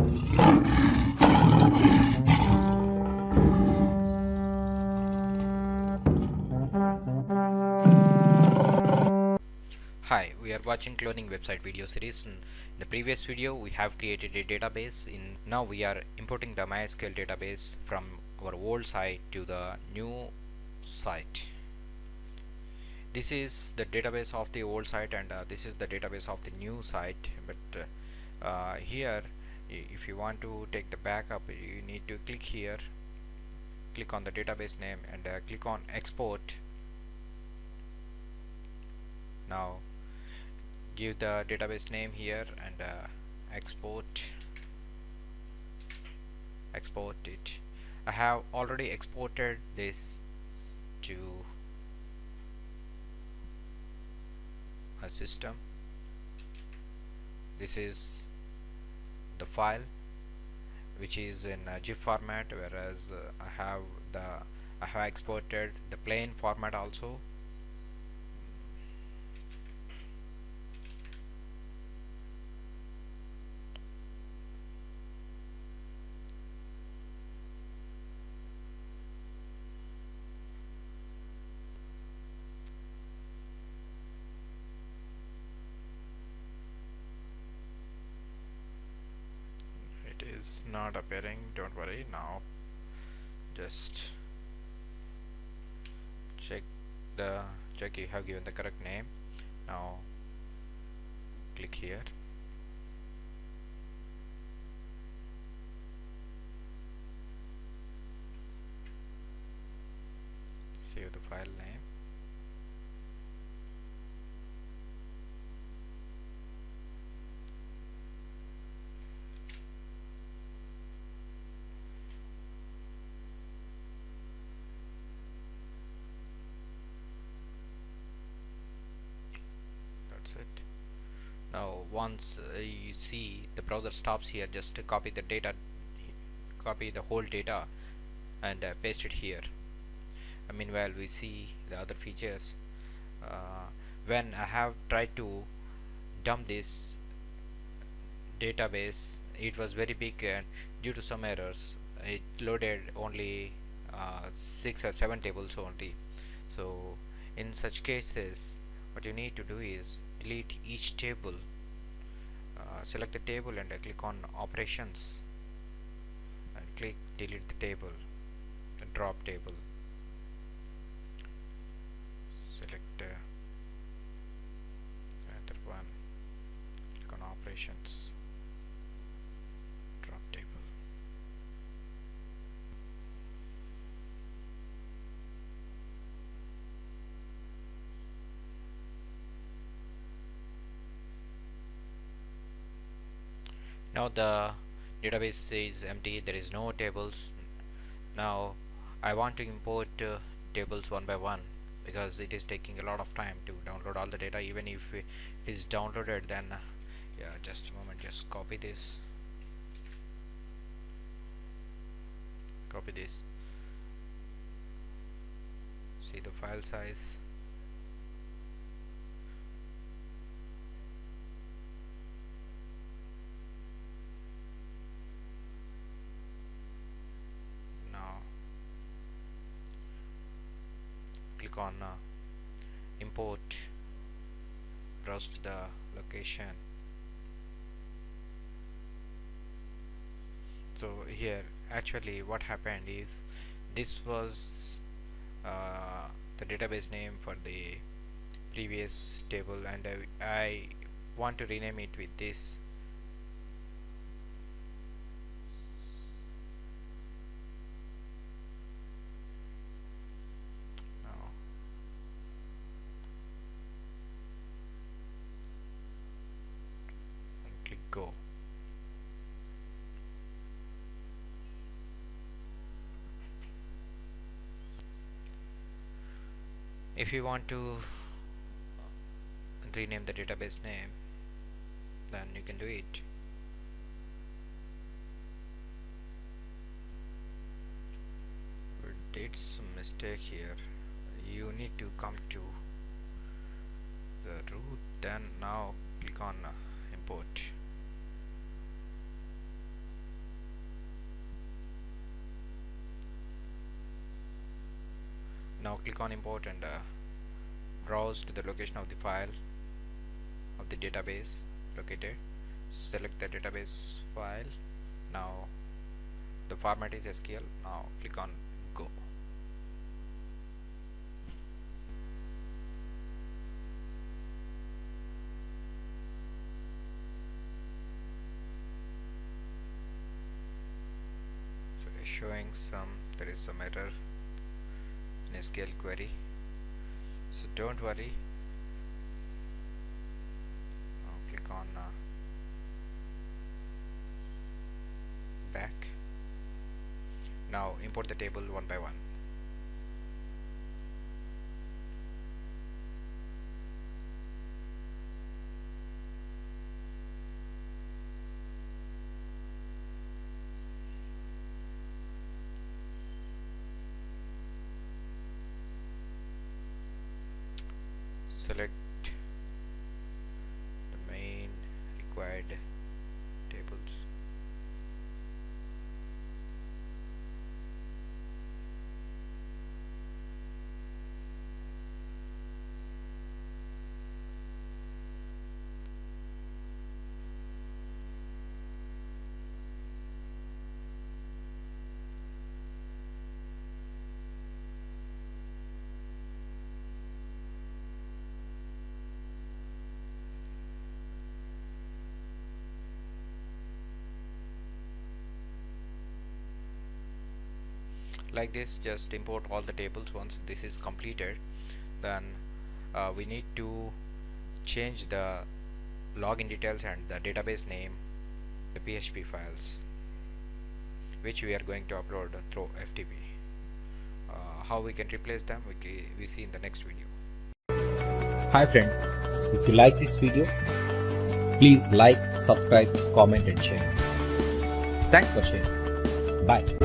Hi, we are watching cloning website video series. In the previous video we have created a database. In now we are importing the MySQL database from our old site to the new site. This is the database of the old site, and this is the database of the new site. But here, if you want to take the backup, you need to click here, click on the database name, and click on export. Now give the database name here and export it. I have already exported this to a system. This is the file which is in GIF format, whereas I have exported the plain format also. It is not appearing, don't worry. Now just check you have given the correct name. Now click here, save the file name. That's it. Now once you see the browser stops here, just copy the data, copy the whole data and paste it here. Meanwhile we see the other features. uh, when I have tried to dump this database, it was very big, and due to some errors it loaded only 6 or 7 tables only. So in such cases, what you need to do is delete each table. Select the table and click on operations and click delete the table, drop table. Select another one, click on operations, drop table. Now the database is empty, there is no tables. Now I want to import tables one by one, because it is taking a lot of time to download all the data. Even if it is downloaded, then yeah, just a moment, just copy this, see the file size. Now click on import, browse to the location. So here actually what happened is, this was the database name for the previous table, and I want to rename it with this. Now and click go. If you want to rename the database name, then you can do it. We did some mistake here. You need to come to the root, then now click on import. Now click on import and browse to the location of the file of the database located. Select the database file. Now the format is SQL. Now click on go. So it's showing there is some error in SQL query, so don't worry. Now click on back. Now import the table one by one. Select the main required tables. Like this, just import all the tables. Once this is completed, then we need to change the login details and the database name, the PHP files, which we are going to upload through FTP. How we can replace them, we see in the next video. Hi friend, if you like this video, please like, subscribe, comment and share. Thanks for sharing. Bye.